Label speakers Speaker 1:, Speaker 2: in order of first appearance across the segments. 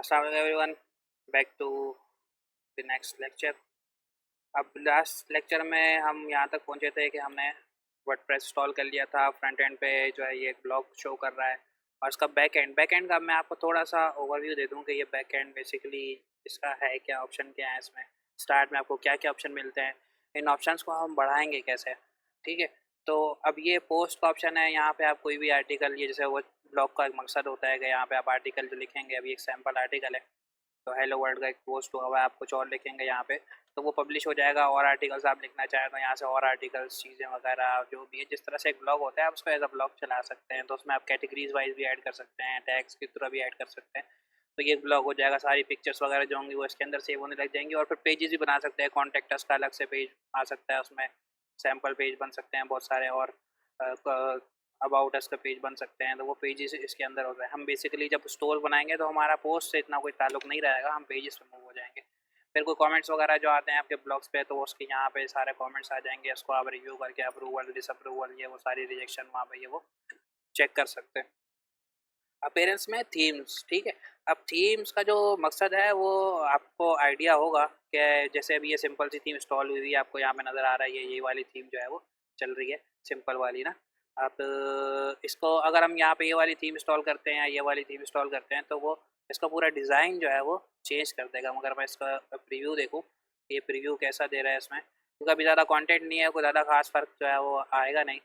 Speaker 1: अस्सलाम वालेकुम everyone, back to the next lecture. अब लास्ट लेक्चर में हम यहाँ तक पहुँचे थे कि हमने वर्डप्रेस इंस्टॉल कर लिया था। फ्रंट एंड पे जो है ये एक ब्लॉग शो कर रहा है और इसका बैक एंड का मैं आपको थोड़ा सा ओवरव्यू दे दूँ कि ये बैक एंड बेसिकली इसका है क्या, ऑप्शन क्या है इसमें। स्टार्ट में आपको क्या क्या ऑप्शन मिलते हैं, इन ऑप्शंस को हम बढ़ाएंगे कैसे, ठीक है। तो अब ये पोस्ट का ऑप्शन है, यहाँ पे आप कोई भी आर्टिकल, ये जैसे वो ब्लॉग का एक मकसद होता है कि यहाँ पे आप आर्टिकल जो लिखेंगे, अभी एक सैम्पल आर्टिकल है तो हेलो वर्ल्ड का एक पोस्ट हुआ हुआ है, आप कुछ और लिखेंगे यहाँ पे तो वो पब्लिश हो जाएगा। और आर्टिकल्स आप लिखना चाहें तो यहाँ से और आर्टिकल्स, चीज़ें वगैरह जो भी है, जिस तरह से एक ब्लॉग होता है आप उसको एज अ ब्लॉग चला सकते हैं। तो उसमें आप कैटेगरीज वाइज भी ऐड कर सकते हैं, टैग्स की तरह भी ऐड कर सकते हैं। तो ये ब्लॉग हो जाएगा, सारी पिक्चर्स वगैरह जो होंगी वो इसके अंदर सेव होने लग जाएंगी। और फिर पेजेस भी बना सकते हैं, कॉन्टेक्टस का अलग से पेज आ सकता है, उसमें सैम्पल पेज बन सकते हैं बहुत सारे, और अबाउट अस का पेज बन सकते हैं। तो वो पेजेस इसके अंदर होता है। हम बेसिकली जब स्टोर बनाएंगे तो हमारा पोस्ट से इतना कोई ताल्लुक नहीं रहेगा, हम पेजेस पे मूव हो जाएंगे। फिर कोई कमेंट्स वगैरह जो आते हैं आपके ब्लॉग्स पे तो उसके यहाँ पे सारे कमेंट्स आ जाएंगे, उसको आप रिव्यू करके अप्रूवल डिसअप्रूवल ये वो सारी रिजेक्शन वहाँ पे ये वो चेक कर सकते हैं। अपीयरेंस में थीम्स, ठीक है। अब थीम्स का जो मकसद है वो आपको आइडिया होगा कि जैसे अभी ये सिंपल सी थीम इंस्टॉल हुई हुई है, आपको यहाँ पे नज़र आ रहा है ये वाली थीम जो है वो चल रही है, सिंपल वाली ना। अब इसको अगर हम यहाँ पे ये वाली थीम इंस्टॉल करते हैं या ये वाली थीम इंस्टॉल करते हैं तो वो इसका पूरा डिज़ाइन जो है वो चेंज कर देगा। मगर मैं इसका प्रीव्यू देखूँ, ये प्रीव्यू कैसा दे रहा है इसमें, क्योंकि अभी ज़्यादा कंटेंट नहीं है, कोई ज़्यादा खास फ़र्क जो है वो आएगा नहीं।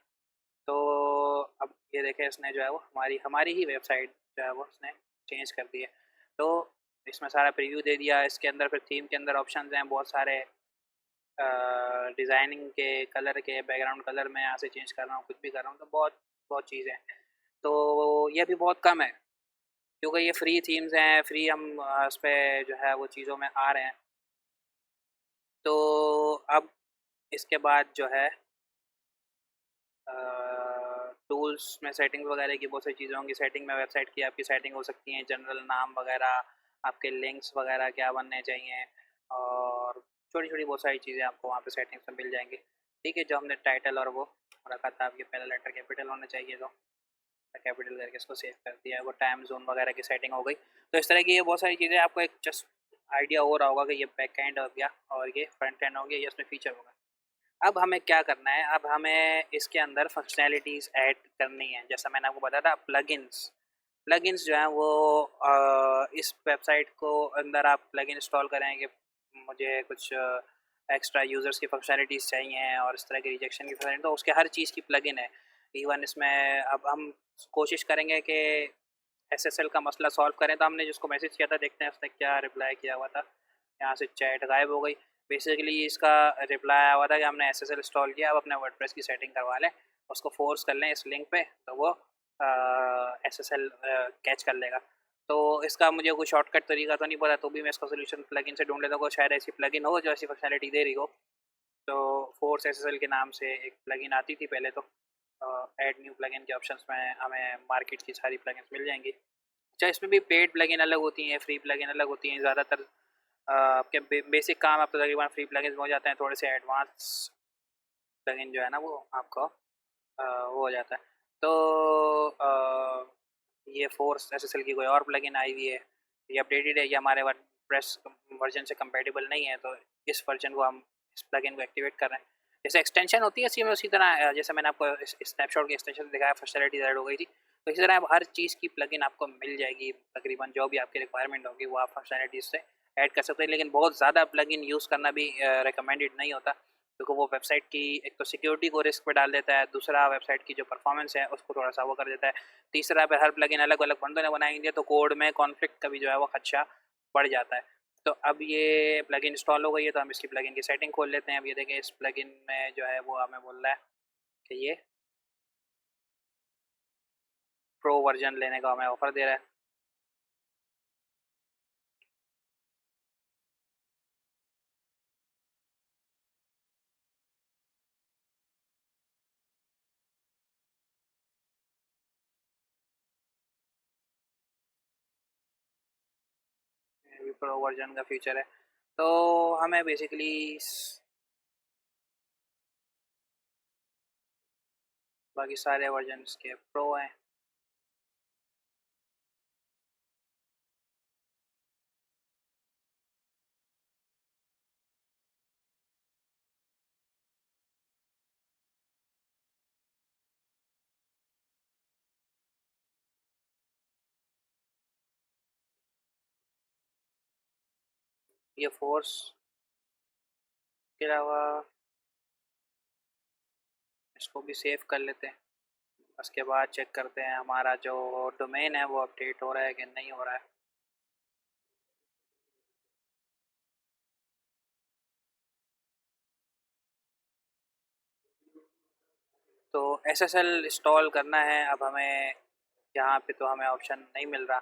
Speaker 1: तो अब ये देखें, इसने जो है वो हमारी हमारी ही वेबसाइट जो है वो उसने चेंज कर दी है। तो इसमें सारा प्रीव्यू दे दिया। इसके अंदर फिर थीम के अंदर ऑप्शंस हैं बहुत सारे, डिज़ाइनिंग के, कलर के, बैकग्राउंड कलर मैं यहाँ से चेंज कर रहा हूँ, कुछ भी कर रहा हूँ, तो बहुत बहुत चीज़ें हैं। तो ये भी बहुत कम है क्योंकि ये फ्री थीम्स हैं, फ्री हम उस पर जो है वो चीज़ों में आ रहे हैं। तो अब इसके बाद जो है टूल्स में सेटिंग्स वगैरह की बहुत सारी चीज़ें होंगी। सेटिंग में वेबसाइट की आपकी सेटिंग हो सकती है, जनरल नाम वगैरह, आपके लिंक्स वगैरह क्या बनने चाहिए, और छोटी छोटी बहुत सारी चीज़ें आपको वहाँ पे सेटिंग्स में मिल जाएंगी। ठीक है, जो हमने टाइटल और वो रखा था, आपके पहला लेटर कैपिटल होना चाहिए तो कैपिटल करके इसको सेव कर दिया है। वो टाइम जोन वगैरह की सेटिंग हो गई। तो इस तरह की ये बहुत सारी चीज़ें, आपको एक जस्ट आइडिया हो रहा होगा कि ये बैक एंड हो गया और ये फ्रंट एंड हो गया, ये इसमें फीचर होगा। अब हमें क्या करना है, अब हमें इसके अंदर फंक्शनैलिटीज़ ऐड करनी है। जैसा मैंने आपको बताया था, प्लगइन्स प्लगइन्स जो हैं वो इस वेबसाइट को अंदर आप प्लगइन इंस्टॉल करें कि मुझे कुछ एक्स्ट्रा यूज़र्स की फंक्शनैलिटीज़ चाहिए और इस तरह की रिजेक्शन की फंक्शनैलिटी, तो उसके हर चीज़ की प्लगइन है। इवन इसमें अब हम कोशिश करेंगे कि एसएसएल का मसला सॉल्व करें। तो हमने जिसको मैसेज किया था, देखते हैं उसने क्या रिप्लाई किया हुआ था। यहाँ से चैट गायब हो गई। बेसिकली इसका रिप्लाई आया हुआ था कि हमने एसएसएल इंस्टॉल किया, अब अपने वर्डप्रेस की सेटिंग करवा लें, उसको फोर्स कर लें इस लिंक पे, तो वो एसएसएल कैच कर लेगा। तो इसका मुझे कोई शॉर्टकट तरीका तो नहीं पता, तो भी मैं इसका सोल्यूशन प्लगइन से ढूंढ लेता हूँ। शायद ऐसी प्लगइन हो जो ऐसी फंक्शनैलिटी दे रही हो। तो फोर्स एसएसएल के नाम से एक प्लगइन आती थी पहले, तो ऐड न्यू प्लगइन के ऑप्शंस में हमें मार्केट की सारी प्लगइन्स मिल जाएंगी। अच्छा, इसमें भी पेड प्लगइन अलग होती हैं, फ्री प्लगइन अलग होती हैं। ज़्यादातर आपके बेसिक काम आप तो तकरीबन फ्री प्लगइन्स में हो जाते हैं, थोड़े से एडवांस प्लगइन जो है ना वो आपको वो हो जाता है। तो ये फोर्स एसएसएल की कोई और प्लगइन आई हुई है, ये अपडेटेड है, ये हमारे वर्डप्रेस वर्जन से कंपेटेबल नहीं है, तो इस वर्जन को हम इस प्लगइन को एक्टिवेट कर रहे हैं। जैसे एक्सटेंशन होती है इसी में, उसी तरह जैसे मैंने आपको इस स्नैपशॉट की एक्सटेंशन दिखाया, फंक्शनैलिटी ऐड हो गई थी, तो इसी तरह अब हर चीज़ की प्लगइन आपको मिल जाएगी। तकरीबन जो भी आपकी रिक्वायरमेंट होगी वो आप फंक्शनैलिटीज़ से ऐड कर सकते हैं। लेकिन बहुत ज़्यादा प्लगइन यूज़ करना भी रिकमेंडेड नहीं होता, क्योंकि वो वेबसाइट की एक तो सिक्योरिटी को रिस्क पे डाल देता है, दूसरा वेबसाइट की जो परफॉर्मेंस है उसको थोड़ा सा वो कर देता है, तीसरा पे हर प्लगइन अलग अलग बंदों ने बनाएंगे तो कोड में कॉन्फ्लिक्ट का भी जो है वो खदशा बढ़ जाता है। तो अब ये प्लगइन इंस्टॉल हो गई है, तो हम इसकी प्लगइन की सेटिंग खोल लेते हैं। अब ये देखें, इस प्लगइन में जो है वो हमें बोल रहा है कि ये प्रो वर्जन लेने का हमें ऑफर दे रहा है। ये भी प्रो वर्जन का फीचर है। तो हमें बेसिकली बाकी सारे वर्जन के प्रो हैं। ये फोर्स के अलावा इसको भी सेव कर लेते हैं। उसके बाद चेक करते हैं हमारा जो डोमेन है वो अपडेट हो रहा है कि नहीं हो रहा है। तो SSL इंस्टॉल करना है। अब हमें यहाँ पे तो हमें ऑप्शन नहीं मिल रहा।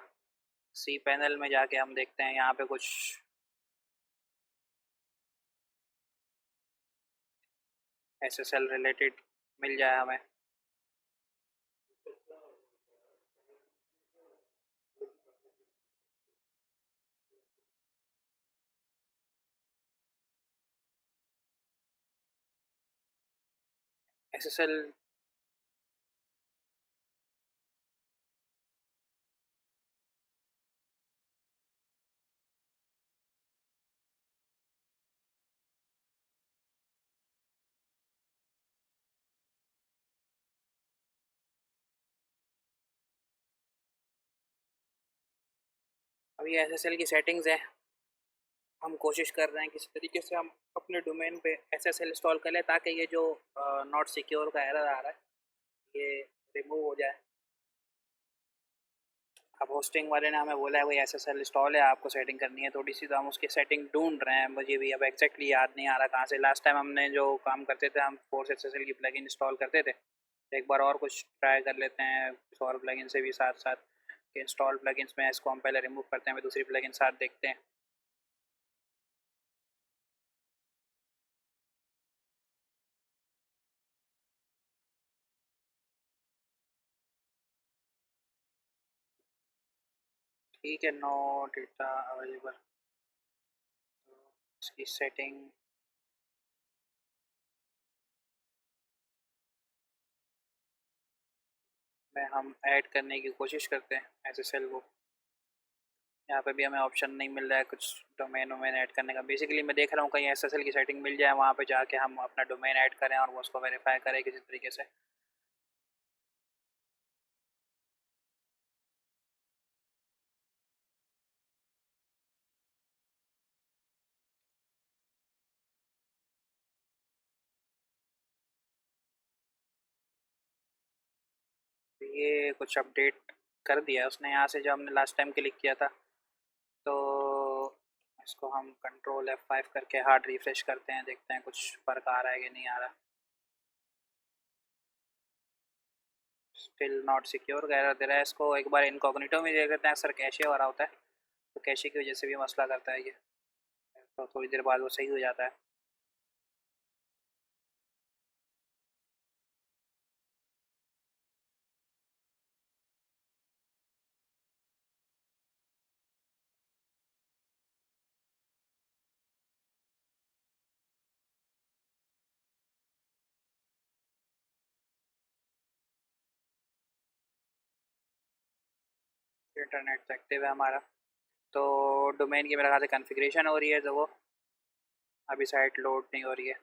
Speaker 1: सी पैनल में जाके हम देखते हैं यहाँ पे कुछ SSL रिलेटेड मिल जाए हमें। SSL अभी SSL की सेटिंग्स है। हम कोशिश कर रहे हैं किसी तरीके से हम अपने डोमेन पे SSL इंस्टॉल कर लें ताकि ये जो नॉट सिक्योर का एरर आ रहा है ये रिमूव हो जाए। अब होस्टिंग वाले ने हमें बोला है कोई SSL इंस्टॉल है, आपको सेटिंग करनी है थोड़ी सी, तो हम उसकी सेटिंग ढूंढ रहे हैं। मुझे भी अब एग्जैक्टली याद नहीं आ रहा कहाँ से। लास्ट टाइम हमने जो काम करते थे हम फोर्स SSL की प्लगइन इंस्टॉल करते थे। तो एक बार और कुछ ट्राई कर लेते हैं कुछ और प्लगइन से भी साथ साथ कि इंस्टॉल प्लगइन्स में इसको हम पहले रिमूव करते हैं फिर दूसरी प्लगइन साथ देखते हैं। ठीक है, नो डेटा अवेलेबल। तो इसकी सेटिंग में हम ऐड करने की कोशिश करते हैं SSL को। यहाँ पे भी हमें ऑप्शन नहीं मिल रहा है कुछ डोमेन वोमेन ऐड करने का। बेसिकली मैं देख रहा हूँ कहीं SSL की सेटिंग मिल जाए, वहाँ पे जाके हम अपना डोमेन ऐड करें और वो उसको वेरीफाई करें किसी तरीके से। तो ये कुछ अपडेट कर दिया है उसने यहाँ से जो हमने लास्ट टाइम क्लिक किया था। तो इसको हम कंट्रोल F5 करके हार्ड रिफ्रेश करते हैं, देखते हैं कुछ फ़र्क आ रहा है कि नहीं आ रहा। स्टिल नॉट सिक्योर कह दे रहा है। इसको एक बार इनकॉग्निटो में देख लेते हैं, अक्सर कैशे हो रहा होता है तो कैशे की वजह से भी मसला करता है ये। तो थोड़ी देर बाद वो सही हो जाता है। इंटरनेट एक्टिव है हमारा। तो डोमेन की मेरे ख्याल से कॉन्फ़िगरेशन हो रही है, तो वो अभी साइट लोड नहीं हो रही है।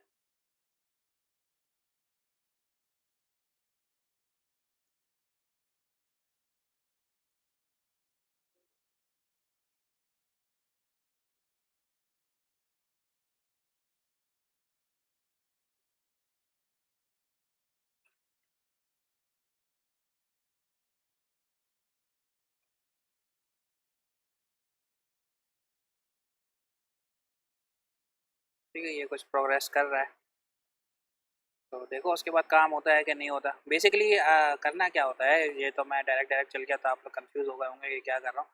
Speaker 1: ठीक है, ये कुछ प्रोग्रेस कर रहा है। तो देखो उसके बाद काम होता है कि नहीं होता। बेसिकली करना क्या होता है, ये तो मैं डायरेक्ट डायरेक्ट चल गया तो आप लोग कंफ्यूज हो गए होंगे कि क्या कर रहा हूँ।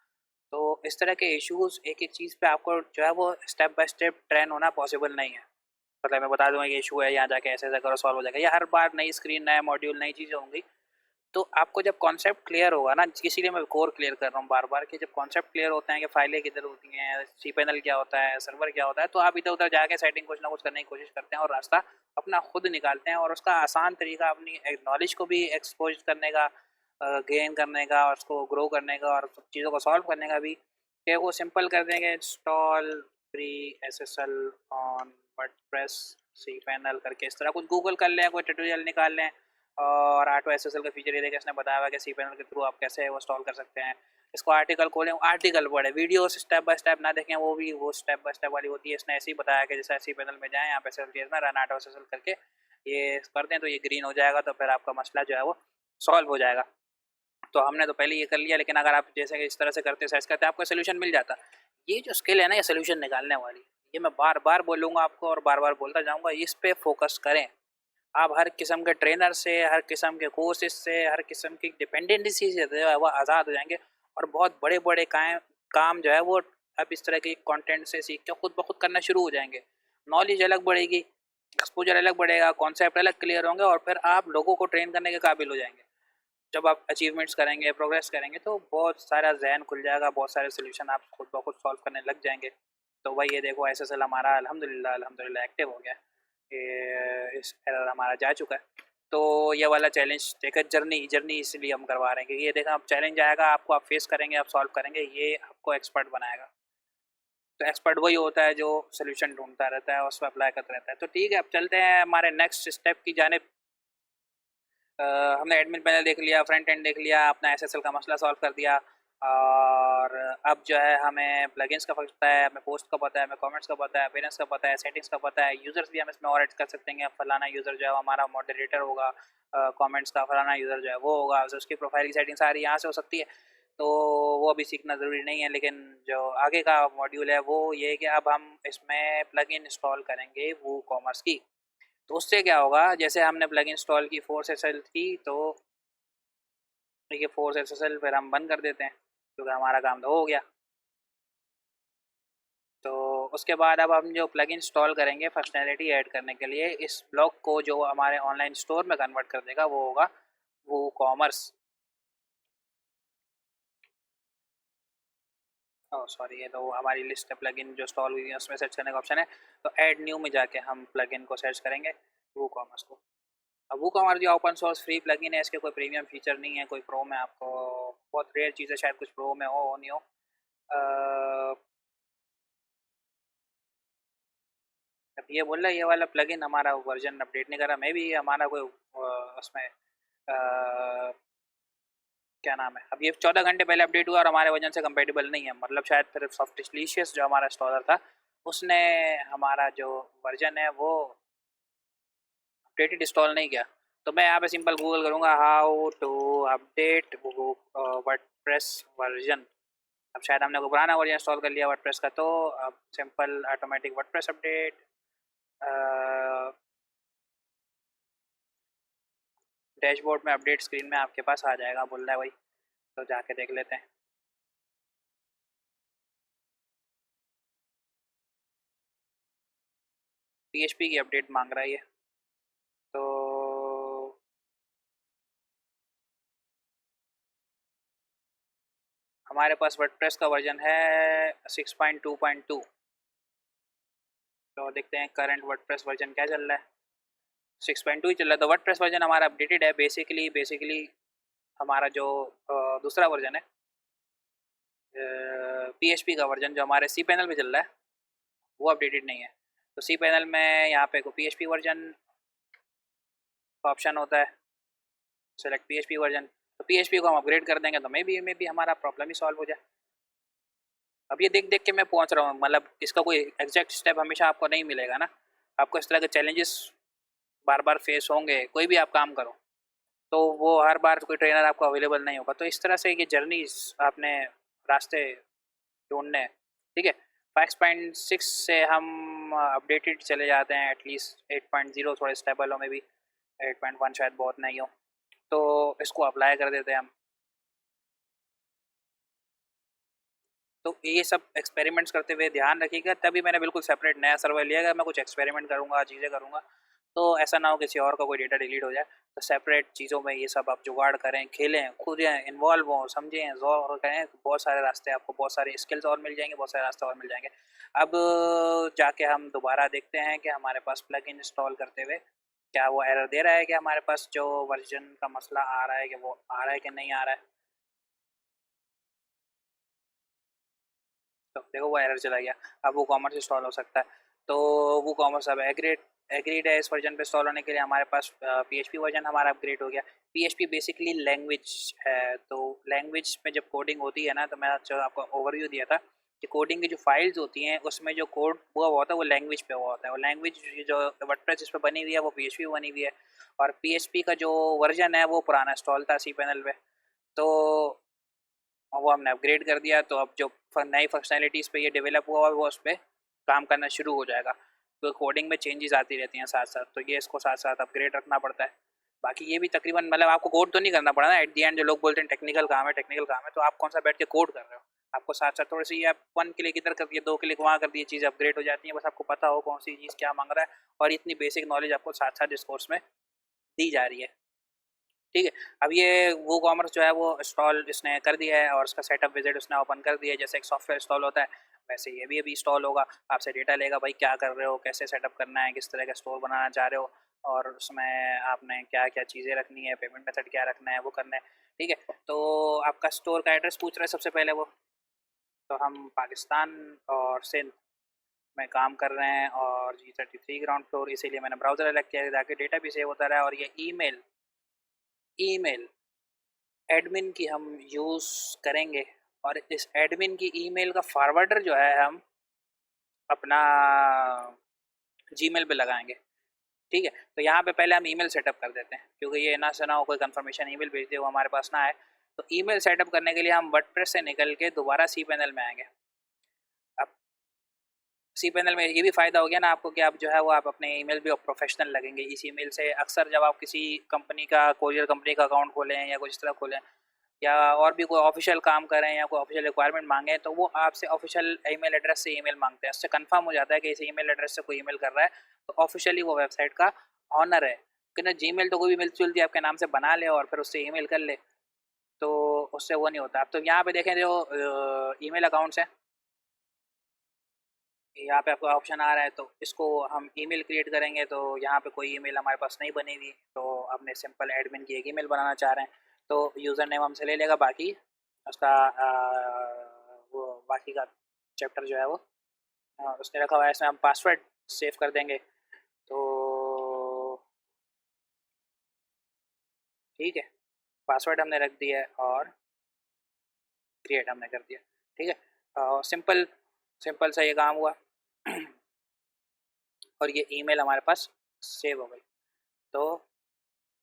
Speaker 1: तो इस तरह के इश्यूज एक एक चीज़ पे आपको जो है वो स्टेप बाय स्टेप ट्रेन होना पॉसिबल नहीं है। मतलब मैं बता दूंगा ये इशू है, यहाँ जाके ऐसे ऐसा करो सॉल्व हो जाएगा। ये हर बार नई स्क्रीन नया मॉड्यूल नई चीज़ें होंगी। तो आपको जब कॉन्सेप्ट क्लियर होगा ना, इसीलिए मैं कोर क्लियर कर रहा हूँ बार बार, कि जब कॉन्सेप्ट क्लियर होते हैं कि फाइलें किधर होती हैं, सी पैनल क्या होता है, सर्वर क्या होता है, तो आप इधर उधर जाके सेटिंग कुछ ना कुछ करने की कोशिश करते हैं और रास्ता अपना खुद निकालते हैं। और उसका आसान तरीका अपनी नॉलेज को भी एक्सपोज करने का, गेन करने का और उसको ग्रो करने का और चीज़ों को सॉल्व करने का भी, कि वो सिंपल कर देंगे install free SSL on WordPress C panel करके। इस तरह कुछ गूगल कर लें, कोई ट्यूटोरियल निकाल लें और ऑटो SSL का फीचर ये देखिए इसने बताया हुआ है कि सी पैनल के थ्रू आप कैसे वो इंस्टॉल कर सकते हैं। इसको आर्टिकल खोलें, आर्टिकल पढ़े, वीडियो स्टेप बाय स्टेप ना देखें, वो भी वो स्टेप बाय स्टेप वाली होती है। इसने ऐसे ही बताया कि जैसे सी पैनल में जाएँ, यहाँ पे सेल केस में रन ऑटो सेल करके ये कर दें तो ये ग्रीन हो जाएगा, तो फिर आपका मसला जो है वो सॉल्व हो जाएगा। तो हमने तो पहले ये कर लिया, लेकिन अगर आप जैसे कि इस तरह से करते सर्च करते आपको सोल्यूशन मिल जाता। ये जो स्किल है ना, ये सोल्यूशन निकालने वाली, ये मैं बार बार बोलूँगा आपको और बार बार बोलता जाऊँगा, इस पे फोकस करें। आप हर किस्म के ट्रेनर से, हर किस्म के कोर्सेज से, हर किस्म की डिपेंडेंसी से जो है वो आज़ाद हो जाएंगे और बहुत बड़े बड़े काम जो है वो आप इस तरह के कंटेंट से सीख के खुद ब खुद करना शुरू हो जाएंगे। नॉलेज अलग बढ़ेगी, एक्सपोजर अलग बढ़ेगा, कॉन्सेप्ट अलग क्लियर होंगे और फिर आप लोगों को ट्रेन करने के काबिल हो जाएंगे। जब आप अचीवमेंट्स करेंगे, प्रोग्रेस करेंगे तो बहुत सारा ज़हन खुल जाएगा, बहुत सारे सॉल्यूशन आप खुद ब खुद सॉल्व करने लग जाएँगे। तो वही ये देखो एसएसएल हमारा अल्हम्दुलिल्लाह एक्टिव हो गया। ये इस एरर हमारा जा चुका है। तो ये वाला चैलेंज देखा, जर्नी इसलिए हम करवा रहे हैं क्योंकि ये देखा अब चैलेंज आएगा आपको, आप फेस करेंगे, आप सॉल्व करेंगे, ये आपको एक्सपर्ट बनाएगा। तो एक्सपर्ट वही होता है जो सॉल्यूशन ढूँढता रहता है और उस पे अप्लाई करता रहता है। तो ठीक है, अब चलते हैं हमारे नेक्स्ट स्टेप की जानिब। हमने एडमिन पैनल देख लिया, फ्रंट एंड देख लिया, अपना एसएसएल का मसला सॉल्व कर दिया और अब जो है हमें प्लगइन्स का पता है, हमें पोस्ट का पता है, हमें कमेंट्स का पता है, अपीयरेंस का पता है, सेटिंग्स का पता है, यूज़र्स भी हम इसमें और ऐड कर सकते हैं। फलाना यूज़र जो है हमारा मॉडरेटर होगा, कमेंट्स का फलाना यूज़र जो है वो होगा, तो उसकी प्रोफाइल की सेटिंग सारी यहाँ से हो सकती है। तो वो अभी सीखना ज़रूरी नहीं है, लेकिन जो आगे का मॉड्यूल है वो ये है कि अब हम इसमें प्लगइन इंस्टॉल करेंगे वूकॉमर्स की। तो उससे क्या होगा, जैसे हमने प्लग इंस्टॉल की फोर्स एसएल की, तो ये फोर्स एसएल फिर हम बंद कर देते हैं क्योंकि हमारा काम तो हो गया। तो उसके बाद अब हम जो प्लग इंस्टॉल करेंगे फंक्शनैलिटी ऐड करने के लिए, इस ब्लॉक को जो हमारे ऑनलाइन स्टोर में कन्वर्ट कर देगा वो होगा वो कॉमर्स। ओह सॉरी, ये तो हमारी लिस्ट है प्लगइन जो इंस्टॉल हुई है उसमें सर्च करने का ऑप्शन है। तो ऐड न्यू में जाके हम प्लगइन को सर्च करेंगे वो कॉमर्स को। अब वूकॉमर्स जो ओपन सोर्स फ्री प्लगइन है, इसके कोई प्रीमियम फीचर नहीं है, कोई प्रो में आपको बहुत रेयर चीज़ है, शायद कुछ प्रो में हो नहीं हो। अब ये बोल रहा है ये वाला प्लगइन हमारा वर्जन अपडेट नहीं कर रहा, मे भी हमारा कोई उसमें क्या नाम है, अब ये 14 घंटे पहले अपडेट हुआ और हमारे वर्जन से कंपेटेबल नहीं है, मतलब शायद फिर सॉफ्टिशियस जो हमारा इंस्टॉलर था उसने हमारा जो वर्जन है वो अपडेटेड इंस्टॉल नहीं किया। तो मैं यहाँ पे सिंपल गूगल करूँगा how to update WordPress version. अब शायद हमने कोई पुराना वर्जन इंस्टॉल कर लिया वर्डप्रेस का, तो अब simple automatic WordPress update dashboard में अपडेट स्क्रीन में आपके पास आ जाएगा, बोल रहा है भाई। तो जाके देख लेते हैं। पीएचपी की अपडेट मांग रहा है ये। तो हमारे पास वर्डप्रेस का वर्जन है 6.2.2। तो देखते हैं करंट वर्डप्रेस वर्जन क्या चल रहा है। 6.2 ही चल रहा है, तो वर्डप्रेस वर्जन हमारा अपडेटेड है। बेसिकली हमारा जो दूसरा वर्जन है पीएचपी का वर्जन जो हमारे सी पैनल में चल रहा है वो अपडेटेड नहीं है। तो सी पैनल में यहाँ पे को पीएचपी वर्जन का ऑप्शन होता है, सेलेक्ट पीएचपी वर्जन। तो पीएचपी को हम अपग्रेड कर देंगे तो मे बी हमारा प्रॉब्लम ही सॉल्व हो जाए। अब ये देख देख के मैं पहुँच रहा हूँ, मतलब इसका कोई एग्जैक्ट स्टेप हमेशा आपको नहीं मिलेगा ना। आपको इस तरह के चैलेंजेस बार बार फेस होंगे, कोई भी आप काम करो तो वो हर बार कोई ट्रेनर आपको अवेलेबल नहीं होगा। तो इस तरह से ये जर्नी आपने रास्ते ढूंढने हैं, ठीक है। 5.6 से हम अपडेटेड चले जाते हैं, एटलीस्ट 8.0 थोड़े स्टेबल हो, में भी 8.1 शायद बहुत नहीं हो। तो इसको अप्लाई कर देते हैं हम। तो ये सब एक्सपेरिमेंट्स करते हुए ध्यान रखिएगा, तभी मैंने बिल्कुल सेपरेट नया सर्वर लिया है। मैं कुछ एक्सपेरिमेंट करूँगा, चीज़ें करूँगा, तो ऐसा ना हो किसी और का कोई डेटा डिलीट हो जाए। तो सेपरेट चीज़ों में ये सब आप जुगाड़ करें, खेलें, कूदें, इन्वॉल्व हों, समझें, ज़ौर करें, तो बहुत सारे रास्ते आपको, बहुत सारे स्किल्स और मिल जाएंगे, बहुत सारे रास्ते और मिल जाएंगे। अब जाके हम दोबारा देखते हैं कि हमारे पास प्लग इन इंस्टॉल करते हुए क्या वो एरर दे रहा है कि हमारे पास जो वर्जन का मसला आ रहा है कि वो आ रहा है कि नहीं आ रहा है। तो देखो वो एरर चला गया। अब वो कॉमर्स इंस्टॉल हो सकता है। तो वो कॉमर्स अब एग्रीड है इस वर्जन पे इंस्टॉल होने के लिए। हमारे पास पीएचपी वर्जन हमारा अपग्रेड हो गया। पीएचपी बेसिकली लैंग्वेज है, तो लैंग्वेज में जब कोडिंग होती है ना, तो मैं जो आपको ओवरव्यू दिया था कि कोडिंग की जो फाइल्स होती हैं उसमें जो कोड हुआ होता है वो लैंग्वेज पे हुआ होता है, और लैंग्वेज जो वर्डप्रेस इस पे बनी हुई है वो पीएचपी बनी हुई है, और पीएचपी का जो वर्जन है वो पुराना इंस्टॉल था सी पैनल पे। तो वो हमने अपग्रेड कर दिया, तो अब जो नई फंक्शनैलिटीज़ पे ये डेवलप हुआ है वो उस पर काम करना शुरू हो जाएगा। तो कोडिंग में चेंजेस आती रहती हैं साथ साथ, तो ये इसको साथ साथ अपग्रेड रखना पड़ता है। बाकी ये भी तकरीबन मतलब आपको कोड तो नहीं करना पड़ा ना, एट दी एंड जो लोग बोलते हैं टेक्निकल काम है, टेक्निकल काम है, तो आप कौन सा बैठ के कोड कर रहे हो। आपको साथ साथ थोड़ी सी आप 1 क्लिक इधर कर दिए, 2 क्लिक वहाँ कर दिए, चीज़ अपग्रेड हो जाती है, बस आपको पता हो कौन सी चीज़ क्या मांग रहा है, और इतनी बेसिक नॉलेज आपको साथ साथ इस कोर्स में दी जा रही है। ठीक है। अब ये वो कॉमर्स जो है वो इंस्टॉल इसने कर दिया है, और उसका सेटअप विजिट उसने ओपन कर दिया है। जैसे एक सॉफ्टवेयर इंस्टॉल होता है वैसे ये भी अभी इंस्टॉल होगा। आपसे डेटा लेगा, भाई क्या कर रहे हो, कैसे सेटअप करना है, किस तरह का स्टोर बनाना चाह रहे हो, और उसमें आपने क्या क्या चीज़ें रखनी है, पेमेंट मेथड क्या रखना है, वो करना है। ठीक है। तो आपका स्टोर का एड्रेस पूछ रहा है सबसे पहले वो, तो हम पाकिस्तान और सिंध में काम कर रहे हैं, और G33 ग्राउंड फ्लोर, इसीलिए मैंने ब्राउज़र अलग किया है ताकि डेटा भी सेव होता रहे। और ये ईमेल ईमेल एडमिन की हम यूज़ करेंगे, और इस एडमिन की ईमेल का फॉरवर्डर जो है हम अपना जीमेल पे लगाएंगे। ठीक है। तो यहाँ पे पहले हम ईमेल सेटअप कर देते हैं, क्योंकि ये ना सुना हो कोई कंफर्मेशन ईमेल भेज दे वो हमारे पास ना आए। तो ईमेल सेटअप करने के लिए हम वर्डप्रेस से निकल के दोबारा सी पैनल में आएंगे। अब सी पैनल में ये भी फ़ायदा हो गया ना आपको कि आप जो है वो आप अपने ईमेल भी प्रोफेशनल लगेंगे इस ईमेल से। अक्सर जब आप किसी कंपनी का, कोरियर कंपनी का अकाउंट खोलें या कुछ इस तरह खोलें, या और भी कोई ऑफिशियल काम करें या कोई ऑफिशियल रिक्वायरमेंट मांगे, तो वो आपसे ऑफिशियल ईमेल एड्रेस से ईमेल मांगते हैं। उससे कंफर्म हो जाता है कि इस ईमेल एड्रेस से कोई ईमेल कर रहा है तो ऑफिशियली वो वेबसाइट का ऑनर है। कि ना जीमेल तो कोई भी मिलती जुलती आपके नाम से बना ले और फिर उससे ईमेल कर ले, तो उससे वो नहीं होता। अब तो यहाँ पे देखें जो ईमेल अकाउंट्स हैं, यहाँ पे आपको ऑप्शन आ रहा है, तो इसको हम ईमेल क्रिएट करेंगे। तो यहाँ पे कोई ईमेल हमारे पास नहीं बनी हुई, तो अपने सिंपल एडमिन की एक ईमेल बनाना चाह रहे हैं, तो यूज़र नेम हमसे ले लेगा। बाकी उसका वो बाकी का चैप्टर जो है वो उसने रखा हुआ है, इसमें हम पासवर्ड सेव कर देंगे। तो ठीक है, पासवर्ड हमने रख दिया है और क्रिएट हमने कर दिया। ठीक है, सिंपल सिंपल सा ये काम हुआ और ये ईमेल हमारे पास सेव हो गई। तो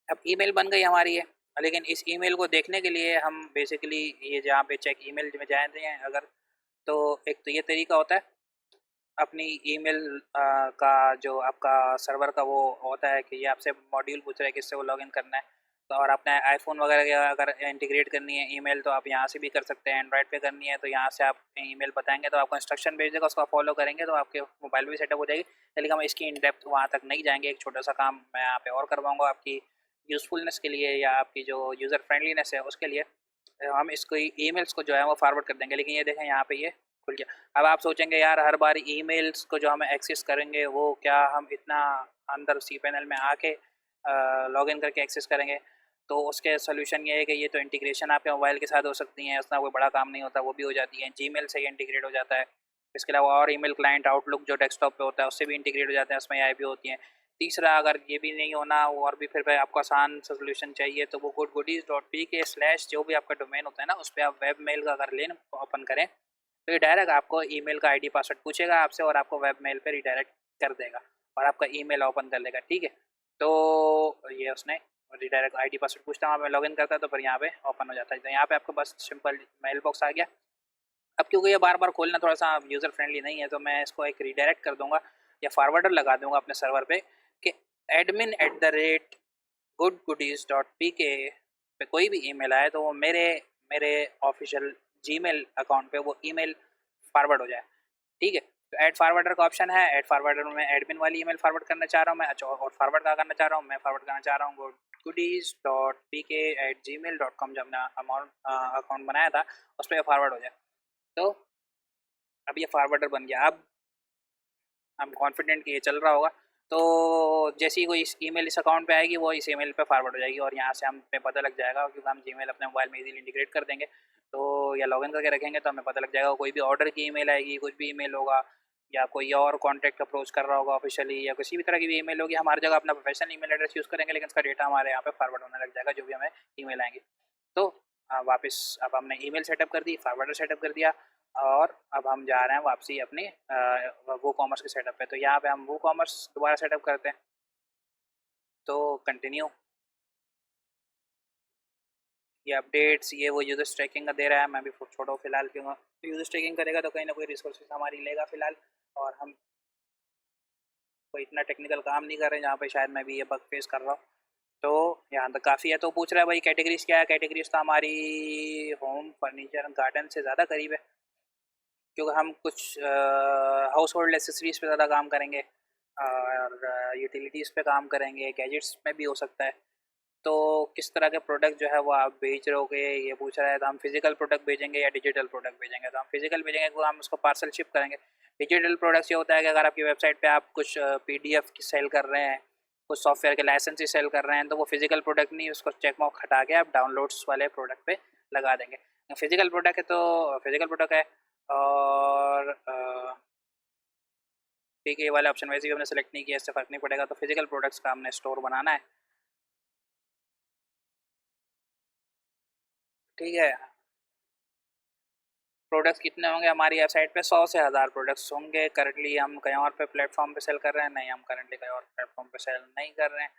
Speaker 1: अब ईमेल बन गई हमारी है, लेकिन इस ईमेल को देखने के लिए हम बेसिकली ये जहाँ पे चेक ईमेल में जाते हैं अगर, तो एक तो ये तरीका होता है अपनी ईमेल का जो आपका सर्वर का वो होता है कि ये आपसे मॉड्यूल पूछ रहा है किससे वो लॉगिन करना है। तो और आपने आईफोन वगैरह के अगर इंटीग्रेट करनी है ईमेल तो आप यहाँ से भी कर सकते हैं, एंड्रॉइड पे करनी है तो यहाँ से आप ईमेल बताएंगे तो आपको इंस्ट्रक्शन भेज देगा, उसको आप फॉलो करेंगे तो आपके मोबाइल में भी सेटअप हो जाएगी। लेकिन हम इसकी इन डेप्थ वहाँ तक नहीं जाएंगे, एक छोटा सा काम मैं यहाँ पे और करवाऊँगा आपकी यूज़फुलनेस के लिए या आपकी जो यूज़र फ्रेंडलीनेस है उसके लिए। हम इसको ईमेल्स को जो है वो फॉरवर्ड कर देंगे। लेकिन ये देखें यहाँ पे ये खुल गया। अब आप सोचेंगे यार हर बार ईमेल्स को जो हम एक्सेस करेंगे वो क्या हम इतना अंदर सी पैनल में आके लॉगिन करके एक्सेस करेंगे, तो उसके सोल्यूशन ये है कि ये तो इंटीग्रेशन आपके मोबाइल के साथ हो सकती हैं, उसका कोई बड़ा काम नहीं होता, वो भी हो जाती है। जीमेल से ही इंटीग्रेट हो जाता है। इसके अलावा और ईमेल क्लाइंट आउटलुक जो डेस्कटॉप पे होता है उससे भी इंटीग्रेट हो जाते हैं, उसमें आई भी होती हैं। तीसरा अगर ये भी नहीं होना और भी फिर भाई आपको आसान सा सोल्यूशन चाहिए तो वो goodgoodies.pk/ जो भी आपका डोमेन होता है ना उस पर आप वेब मेल का अगर लेन ओपन करें तो ये डायरेक्ट आपको ईमेल का आईडी पासवर्ड पूछेगा आपसे और आपको वेब मेल पे रिडायरेक्ट कर देगा और आपका ईमेल ओपन कर लेगा। ठीक है। तो ये उसने रिडायरेक्ट आईडी पासवर्ड पूछता है, मैं लॉगिन करता है तो फिर यहाँ पे ओपन हो जाता है। तो यहाँ पे आपके पास सिंपल मेल बॉक्स आ गया। अब क्योंकि ये बार बार खोलना थोड़ा सा यूज़र फ्रेंडली नहीं है तो मैं इसको एक रीडायरेक्ट कर दूंगा या फॉरवर्डर लगा दूंगा अपने सर्वर पे कि admin@goodgoodies.pk पे कोई भी ईमेल आए तो वो मेरे मेरे ऑफिशियल जीमेल अकाउंट पे वो ईमेल फॉरवर्ड हो जाए। ठीक है। तो ऐड फॉरवर्डर का ऑप्शन है, ऐड फॉरवर्डर में एडमिन वाली ईमेल फॉरवर्ड करना चाह रहा हूँ मैं। अच्छा, और फॉरवर्ड क्या करना चाह रहा हूँ मैं, फॉरवर्ड करना चाह रहा हूँ goodies.pk@gmail.com जो हमने अमाउंट अकाउंट बनाया था उस पर फॉरवर्ड हो जाए। तो अब ये फॉरवर्डर बन गया। अब हम कॉन्फिडेंट कि ये चल रहा होगा, तो जैसे ही कोई इस ईमेल इस अकाउंट पे आएगी वो इस ईमेल पे फॉरवर्ड हो जाएगी और यहाँ से हम पे पता लग जाएगा क्योंकि हम जीमेल अपने मोबाइल में इजीली इंटीग्रेट कर देंगे तो या लॉगिन करके रखेंगे तो हमें पता लग जाएगा। कोई भी ऑर्डर की ईमेल आएगी, कुछ भी ईमेल होगा या कोई और कॉन्टैक्ट अप्रोच कर रहा होगा ऑफिशियली या किसी भी तरह की भी ईमेल होगी, हमारी जगह अपना प्रोफेशनल ईमेल एड्रेस यूज़ करेंगे लेकिन उसका डेटा हमारे यहाँ पे फॉरवर्ड होने लग जाएगा जो भी हमें ईमेल आएंगी। तो वापस अब हमने ईमेल सेटअप कर दी, फॉरवर्डर सेटअप कर दिया और अब हम जा रहे हैं वापसी अपने वो कॉमर्स के सेटअप पे। तो यहाँ पे हम वो कॉमर्स दोबारा सेटअप करते हैं। तो कंटिन्यू, ये अपडेट्स ये वो यूजर ट्रैकिंग का दे रहा है। मैं भी छोड़ो फिलहाल, क्यों यूजर ट्रैकिंग करेगा तो कहीं ना कोई रिसोर्सेज हमारी लेगा फिलहाल, और हम कोई इतना टेक्निकल काम नहीं कर रहे हैं जहाँ पे शायद मैं भी ये बग फेस कर रहा हूँ। तो यहाँ तक काफ़ी है। तो पूछ रहा है भाई कैटेगरीज क्या है। कैटेगरीज तो हमारी होम फर्नीचर गार्डन से ज़्यादा करीब है, क्योंकि हम कुछ हाउस होल्ड एसेसरीज पे ज़्यादा काम करेंगे और यूटिलिटीज़ पे काम करेंगे, गैजेट्स में भी हो सकता है। तो किस तरह के प्रोडक्ट जो है वो आप बेच रहे होगे ये पूछ रहा है। तो हम फिजिकल प्रोडक्ट भेजेंगे या डिजिटल प्रोडक्ट भेजेंगे। तो हम फिजिकल भेजेंगे तो हम उसको पार्सल शिप करेंगे। डिजिटल प्रोडक्ट्स ये होता है कि अगर आपकी वेबसाइट पे आप कुछ पीडीएफ की सेल कर रहे हैं, कुछ सॉफ्टवेयर के लाइसेंस ही सेल कर रहे हैं, तो वो फिजिकल प्रोडक्ट नहीं, उसको चेकमार्क हटा के आप डाउनलोड्स वाले प्रोडक्ट पे लगा देंगे। फिजिकल प्रोडक्ट है तो फिजिकल प्रोडक्ट है। और ठीक है, ये वाला ऑप्शन वैसे भी हमने सेलेक्ट नहीं किया, इससे फ़र्क नहीं पड़ेगा। तो फिजिकल प्रोडक्ट्स का हमने स्टोर बनाना है। ठीक है, प्रोडक्ट्स कितने होंगे हमारी वेबसाइट पे? 100 से 1000 प्रोडक्ट्स होंगे। करंटली हम कहीं और पे प्लेटफॉर्म पे सेल कर रहे हैं? नहीं, हम करंटली कहीं और प्लेटफॉर्म पे सेल नहीं कर रहे हैं,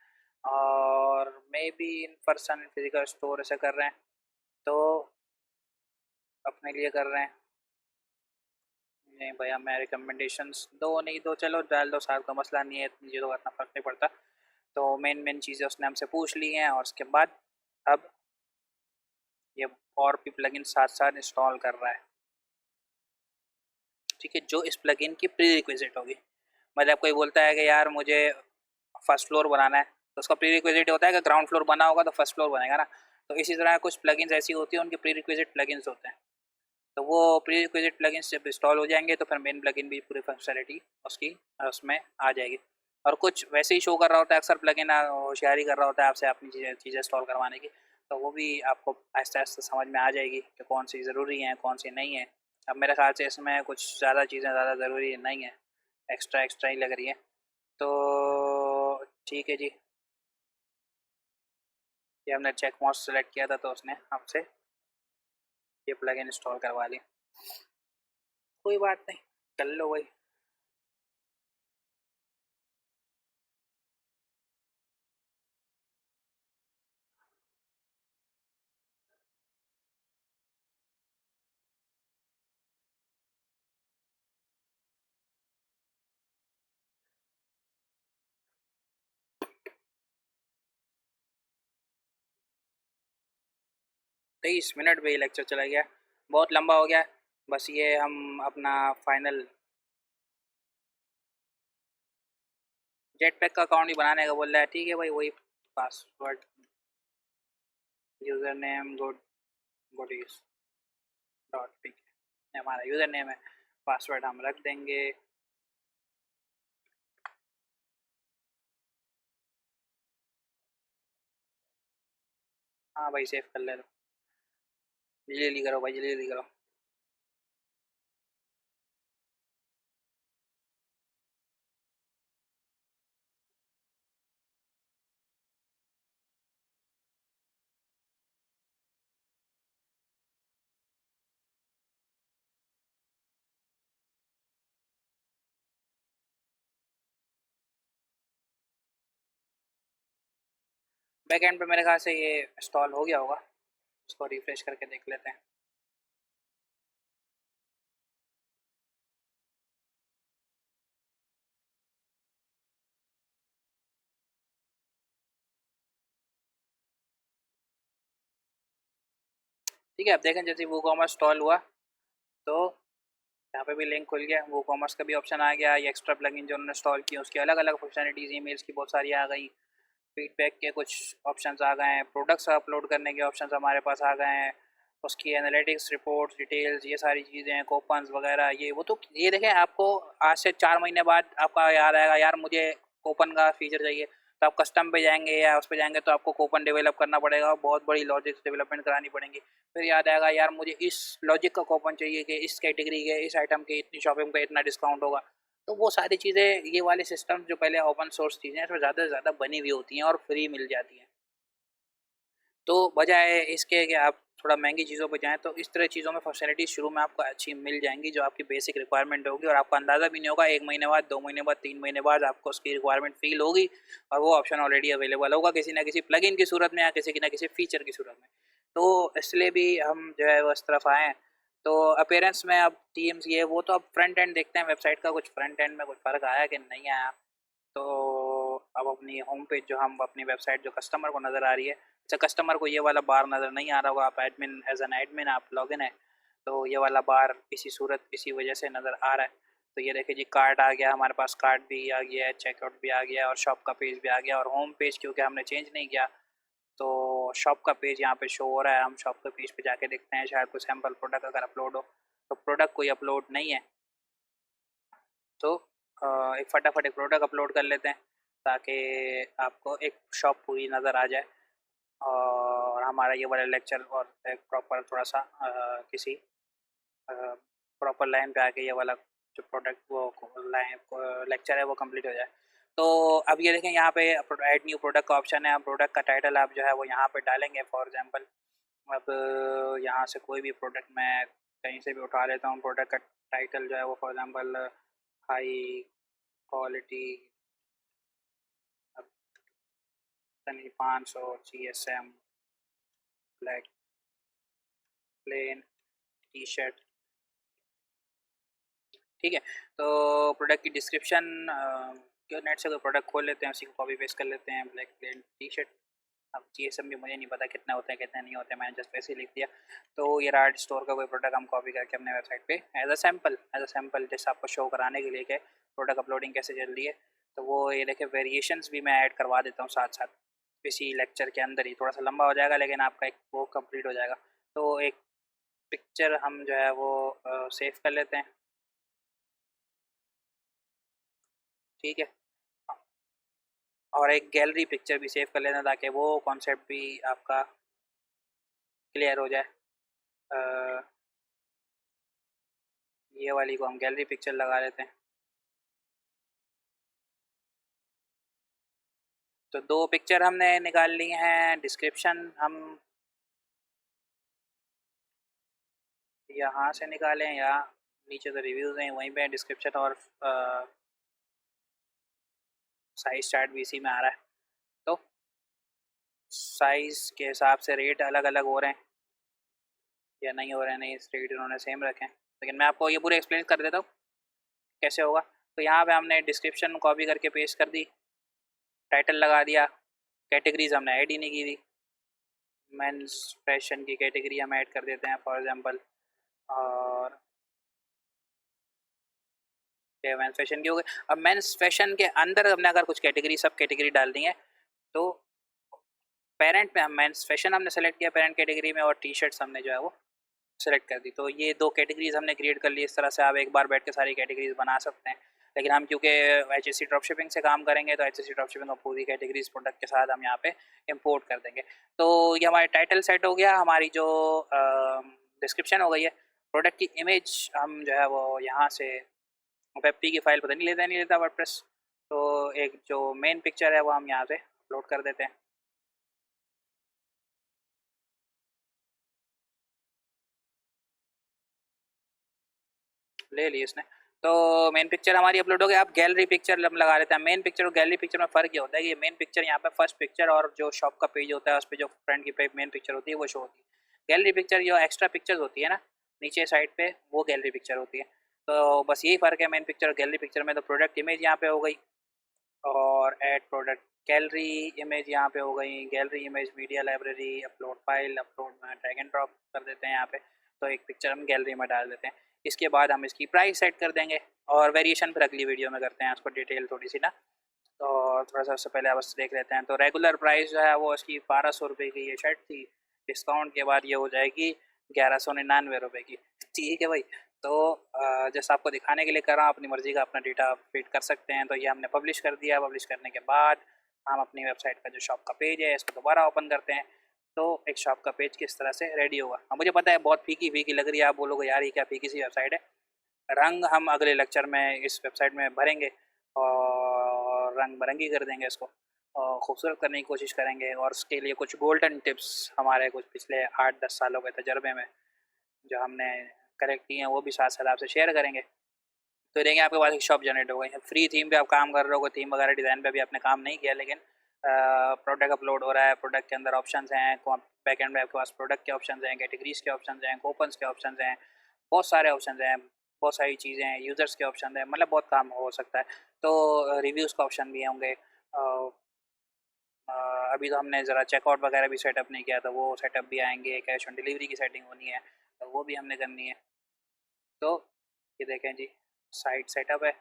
Speaker 1: और may be in person physical store से कर रहे हैं, तो अपने लिए कर रहे हैं। नहीं भैया, मैं रिकमेंडेशंस दो नहीं दो, चलो डाल दो, साथ का मसला नहीं है, इतनी चीज़ों का इतना फ़र्क नहीं पड़ता। तो मेन मेन चीज़ें उसने हमसे पूछ ली हैं, और उसके बाद अब ये और भी प्लगइन साथ साथ इंस्टॉल कर रहा है। ठीक है, जो इस प्लगइन की प्री रिक्विजिट होगी। मतलब कोई बोलता है कि यार मुझे फर्स्ट फ्लोर बनाना है, तो उसका प्री रिक्विजिट होता है कि ग्राउंड फ्लोर बना होगा तो फर्स्ट फ्लोर बनेगा ना। तो इसी तरह कुछ प्लगइन्स ऐसी होती हैं, उनके प्री रिक्विजिट प्लगइन्स होते हैं। तो वो प्री रिक्विजिट प्लगइन्स जब इंस्टॉल हो जाएंगे तो फिर मेन प्लगइन भी पूरी फंक्शनलिटी उसकी उसमें आ जाएगी। और कुछ वैसे ही शो कर रहा होता है अक्सर प्लगइन, होशियारी कर रहा होता है आपसे अपनी चीज़ें चीज़ें इंस्टॉल करवाने की। तो वो भी आपको आहिस्ता आहिस्ता समझ में आ जाएगी कि कौन सी ज़रूरी हैं कौन सी नहीं है। अब मेरे ख्याल से इसमें कुछ ज़्यादा चीज़ें ज़्यादा ज़रूरी नहीं है, एक्स्ट्रा एक्स्ट्रा ही लग रही है। तो ठीक है जी, ये हमने चेक मोड सेलेक्ट किया था तो उसने हमसे ये प्लगइन इंस्टॉल करवा ली। कोई बात नहीं, कर लो भाई। 23 मिनट में ही लेक्चर चला गया, बहुत लंबा हो गया। बस ये हम अपना फाइनल जेट पैक का अकाउंट ही बनाने का बोल रहा है। ठीक है भाई, वही password user name good goodies dot P के हमारा यूज़र नेम है, पासवर्ड हम रख देंगे। हाँ भाई, सेव कर ले लो, जल्दी जल्दी करो भाई, जल्दी जल्दी करो। बैक एंड पे मेरे ख्याल से ये इंस्टॉल हो गया होगा, इसको रिफ्रेश करके देख लेते हैं। ठीक है, अब देखें जैसे वो कॉमर्स इंस्टॉल हुआ तो यहाँ पे भी लिंक खुल गया, वो कॉमर्स का भी ऑप्शन आ गया। ये एक्स्ट्रा प्लगइन जो उन्होंने इंस्टॉल किया उसकी अलग अलग फंक्शनलिटीज़ ईमेल्स की बहुत सारी आ गई, फीडबैक के कुछ ऑप्शंस आ गए हैं, प्रोडक्ट्स अपलोड करने के ऑप्शंस हमारे पास आ गए हैं, उसकी एनालिटिक्स रिपोर्ट्स डिटेल्स ये सारी चीज़ें हैं, कूपन्स वगैरह ये वो। तो ये देखें, आपको आज से 4 महीने बाद आपका याद आएगा यार मुझे कूपन का फीचर चाहिए, तो आप कस्टम पे जाएंगे या उस पे जाएंगे तो आपको कूपन डेवलप करना पड़ेगा, बहुत बड़ी लॉजिक डेवलपमेंट करानी पड़ेंगी। फिर याद आएगा यार मुझे इस लॉजिक का कूपन चाहिए कि इस कैटेगरी के इस आइटम के इतनी शॉपिंग पे इतना डिस्काउंट होगा। तो वो सारी चीज़ें, ये वाले सिस्टम जो पहले ओपन सोर्स चीज़ें हैं इसमें ज़्यादा से ज़्यादा बनी हुई होती हैं और फ्री मिल जाती हैं। तो बजाय इसके कि आप थोड़ा महंगी चीज़ों पे जाएँ तो इस तरह चीज़ों में फैसिलिटीज़ शुरू में आपको अच्छी मिल जाएँगी जो आपकी बेसिक रिक्वायरमेंट होगी और आपको अंदाज़ा भी नहीं होगा 1 महीने बाद, 2 महीने बाद, 3 महीने बाद आपको उसकी रिक्वायरमेंट फ़ील होगी और वो ऑप्शन ऑलरेडी अवेलेबल होगा किसी न किसी प्लगइन की सूरत में या किसी न किसी फ़ीचर की सूरत में। तो इसलिए भी हम जो है वो इस तरफ आए हैं। तो अपीयरेंस में अब थीम्स ये वो तो अब फ्रंट एंड देखते हैं वेबसाइट का कुछ फ्रंट एंड में कुछ फ़र्क आया कि नहीं आया। तो अब अपनी होम पेज जो हम अपनी वेबसाइट जो कस्टमर को नज़र आ रही है, अच्छा कस्टमर को ये वाला बार नज़र नहीं आ रहा होगा, आप एडमिन एज एन एडमिन आप लॉगिन है तो ये वाला बार इसी सूरत इसी वजह से नज़र आ रहा है। तो ये देखिए जी कार्ट आ गया हमारे पास, कार्ट भी आ गया है, चेकआउट भी आ गया है और शॉप का पेज भी आ गया और होम पेज क्योंकि हमने चेंज नहीं किया तो शॉप का पेज यहाँ पे शो हो रहा है। हम शॉप के पेज पे जाके देखते हैं शायद कोई सैम्पल प्रोडक्ट अगर अपलोड हो, तो प्रोडक्ट कोई अपलोड नहीं है। तो एक फटाफट एक प्रोडक्ट अपलोड कर लेते हैं ताकि आपको एक शॉप पूरी नज़र आ जाए और हमारा ये वाला लेक्चर और एक प्रॉपर थोड़ा सा किसी प्रॉपर लाइन पे आके ये वाला जो प्रोडक्ट वो लाइन लेक्चर है वो कंप्लीट हो जाए। तो अब ये देखें यहाँ पे ऐड न्यू प्रोडक्ट का ऑप्शन है। प्रोडक्ट का टाइटल आप जो है वो यहाँ पे डालेंगे। फॉर एग्जांपल अब यहाँ से कोई भी प्रोडक्ट मैं कहीं से भी उठा लेता हूँ। प्रोडक्ट का टाइटल जो है वो for example high quality 500 GSM black plain T shirt, ठीक है। तो प्रोडक्ट की डिस्क्रिप्शन जो नेट से कोई प्रोडक्ट खोल लेते हैं उसी को कॉपी पेस्ट कर लेते हैं, ब्लैक प्लेन टी शर्ट। अब GSM भी मुझे नहीं पता कितना होता है कितना नहीं होता है, मैंने जस्ट वैसे ही लिख दिया। तो ये राड स्टोर का कोई प्रोडक्ट हम कॉपी करके अपने वेबसाइट पे एज अ सैम्पल जैसे आपको शो कराने के लिए कि प्रोडक्ट अपलोडिंग कैसे चल रही है। तो वो ये देखे वेरिएशंस भी मैं ऐड करवा देता हूँ साथ साथ इसी लेक्चर के अंदर ही। थोड़ा सा लंबा हो जाएगा लेकिन आपका एक वो कंप्लीट हो जाएगा। तो एक पिक्चर हम जो है वो सेव कर लेते हैं, ठीक है। और एक गैलरी पिक्चर भी सेव कर लेना ताकि वो कॉन्सेप्ट भी आपका क्लियर हो जाए। अ, ये वाली को हम गैलरी पिक्चर लगा लेते हैं। तो 2 पिक्चर हमने निकाल ली हैं। डिस्क्रिप्शन हम यहाँ से निकालें या नीचे तो रिव्यूज़ हैं वहीं पे डिस्क्रिप्शन और साइज़ चार्ट भी इसी में आ रहा है। तो साइज़ के हिसाब से रेट अलग अलग हो रहे हैं या नहीं हो रहे हैं, नहीं रेट इन्होंने सेम रखे हैं। लेकिन मैं आपको ये पूरे एक्सप्लेन कर देता हूँ कैसे होगा। तो यहाँ पे हमने डिस्क्रिप्शन कॉपी करके पेस्ट कर दी, टाइटल लगा दिया, कैटेगरीज हमने ऐड ही नहीं की थी। मेंस फैशन की कैटेगरी हम ऐड कर देते हैं फॉर एग्जांपल, और मेंस फैशन की हो गई। अब मेंस फैशन के अंदर हमने अगर कुछ कैटेगरी सब कैटेगरी डाल दी है तो पेरेंट में हम मेंस फैशन हमने सेलेक्ट किया पेरेंट कैटेगरी में और टी शर्ट्स हमने जो है वो सेलेक्ट कर दी। तो ये 2 कैटेगरीज हमने क्रिएट कर ली। इस तरह से आप एक बार बैठ के सारी कैटेगरीज बना सकते हैं। लेकिन हम क्योंकि HSC ड्रॉप शिपिंग से काम करेंगे तो HSC ड्रॉप शिपिंग का पूरी कैटेगरीज प्रोडक्ट के साथ हम यहाँ पे इंपोर्ट कर देंगे। तो ये हमारे टाइटल सेट हो गया, हमारी जो डिस्क्रिप्शन हो गई है। प्रोडक्ट की इमेज हम जो है वो यहाँ से वेब की फ़ाइल पता नहीं लेता वर्डप्रेस। तो एक जो मेन पिक्चर है वो हम यहाँ से अपलोड कर देते हैं। ले ली इसने। तो मेन पिक्चर हमारी अपलोड हो गई। अब गैलरी पिक्चर हम लगा लेते हैं। मेन पिक्चर और गैलरी पिक्चर में फ़र्क ये होता है कि मेन पिक्चर यहाँ पे फर्स्ट पिक्चर और जो शॉप का पेज होता है उस पे जो फ्रंट की मेन पिक्चर होती है वो शो होती है। गैलरी पिक्चर जो एक्स्ट्रा पिक्चर्स होती है ना नीचे साइड पे वो गैलरी पिक्चर होती है। तो बस यही फ़र्क है मेन पिक्चर और गैलरी पिक्चर में। तो प्रोडक्ट इमेज यहाँ पे हो गई और ऐड प्रोडक्ट गैलरी इमेज यहाँ पे हो गई। Gallery image media library upload file upload में ड्रैग एंड ड्रॉप कर देते हैं यहाँ पे। तो एक पिक्चर हम गैलरी में डाल देते हैं। इसके बाद हम इसकी प्राइस सेट कर देंगे और वेरिएशन फिर अगली वीडियो में करते हैं उसको डिटेल थोड़ी सी ना। तो थोड़ा सा उससे पहले बस देख लेते हैं। तो रेगुलर प्राइस जो है वो इसकी 1200 रुपये की ये शर्ट थी। डिस्काउंट के बाद ये हो जाएगी 1199 रुपये की, ठीक है भाई। तो जैसा आपको दिखाने के लिए कर रहा हूँ अपनी मर्ज़ी का अपना डेटा फीड कर सकते हैं। तो ये हमने पब्लिश कर दिया। पब्लिश करने के बाद हम अपनी वेबसाइट का जो शॉप का पेज है इसको दोबारा ओपन करते हैं। तो एक शॉप का पेज किस तरह से रेडी होगा। हाँ मुझे पता है बहुत फीकी फीकी लग रही है, आप बोलोगे यार ये क्या फीकी सी वेबसाइट है। रंग हम अगले लेक्चर में इस वेबसाइट में भरेंगे और रंग बिरंगी कर देंगे इसको। खूबसूरत करने की कोशिश करेंगे और उसके लिए कुछ गोल्डन टिप्स हमारे कुछ पिछले 8-10 सालों के तजर्बे में जो हमने कलेक्ट किए हैं वो भी साथ-साथ आपसे शेयर करेंगे। तो देखिए आपके पास एक शॉप जनरेट हो गई है, फ्री थीम पे आप काम कर रहे हो, कोई थीम वगैरह डिज़ाइन पे भी आपने काम नहीं किया लेकिन प्रोडक्ट अपलोड हो रहा है, प्रोडक्ट के अंदर ऑप्शंस हैं, बैकएंड में आपके पास प्रोडक्ट के ऑप्शंस हैं, कैटेगरीज़ के ऑप्शंस हैं, कूपन्स के ऑप्शंस हैं, बहुत सारे ऑप्शंस हैं, बहुत सारी चीज़ें हैं, यूज़र्स के ऑप्शन हैं, मतलब बहुत काम हो सकता है। तो रिव्यूज़ का ऑप्शन भी होंगे। अ, अभी तो हमने ज़रा चेकआउट वगैरह भी सेटअप नहीं किया, तो वो सेटअप भी आएँगे, कैश ऑन डिलीवरी की सेटिंग होनी है, तो वो भी हमने करनी है। तो ये देखें जी, साइट सेटअप है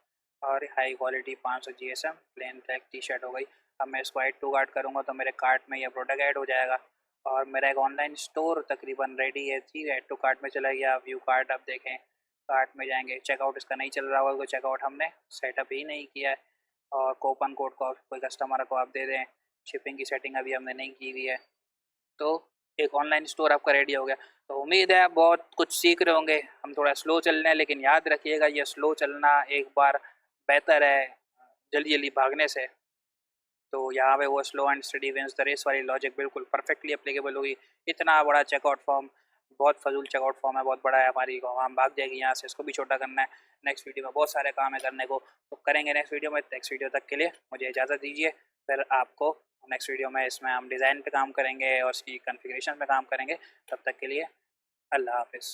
Speaker 1: और high quality 500 GSM plain black T shirt हो गई। अब मैं इसको ऐड टू कार्ट करूँगा तो मेरे कार्ट में ये प्रोडक्ट ऐड हो जाएगा और मेरा एक ऑनलाइन स्टोर तकरीबन रेडी है जी, ऐड टू कार्ट में चला गया। व्यू कार्ट आप देखें, कार्ट में जाएँगे, चेकआउट इसका नहीं चल रहा होगा क्योंकि चेकआउट हमने सेटअप ही नहीं किया है और कूपन कोड को कोई कस्टमर को आप दे दें, शिपिंग की सेटिंग अभी हमने नहीं की हुई है। तो एक ऑनलाइन स्टोर आपका रेडी हो गया। तो उम्मीद है आप बहुत कुछ सीख रहे होंगे। हम थोड़ा स्लो चल रहे हैं लेकिन याद रखिएगा ये स्लो चलना एक बार बेहतर है जल्दी-जल्दी भागने से। तो यहाँ पे वो slow and steady wins the race वाली लॉजिक बिल्कुल परफेक्टली एप्लीकेबल होगी। इतना बड़ा चेकआउट फॉर्म, बहुत फ़ज़ूल चेकआउट फॉर्म है, बहुत बड़ा है हमारी हम भाग जाएगी यहाँ से, इसको भी छोटा करना है। नेक्स्ट वीडियो में बहुत सारे काम है करने को, तो करेंगे नेक्स्ट वीडियो में। नेक्स्ट वीडियो तक के लिए मुझे इजाज़त दीजिए। फिर आपको नेक्स्ट वीडियो में इसमें हम डिज़ाइन पे काम करेंगे और उसकी कॉन्फ़िगरेशन पे काम करेंगे। तब तक के लिए अल्लाह हाफ़िज़।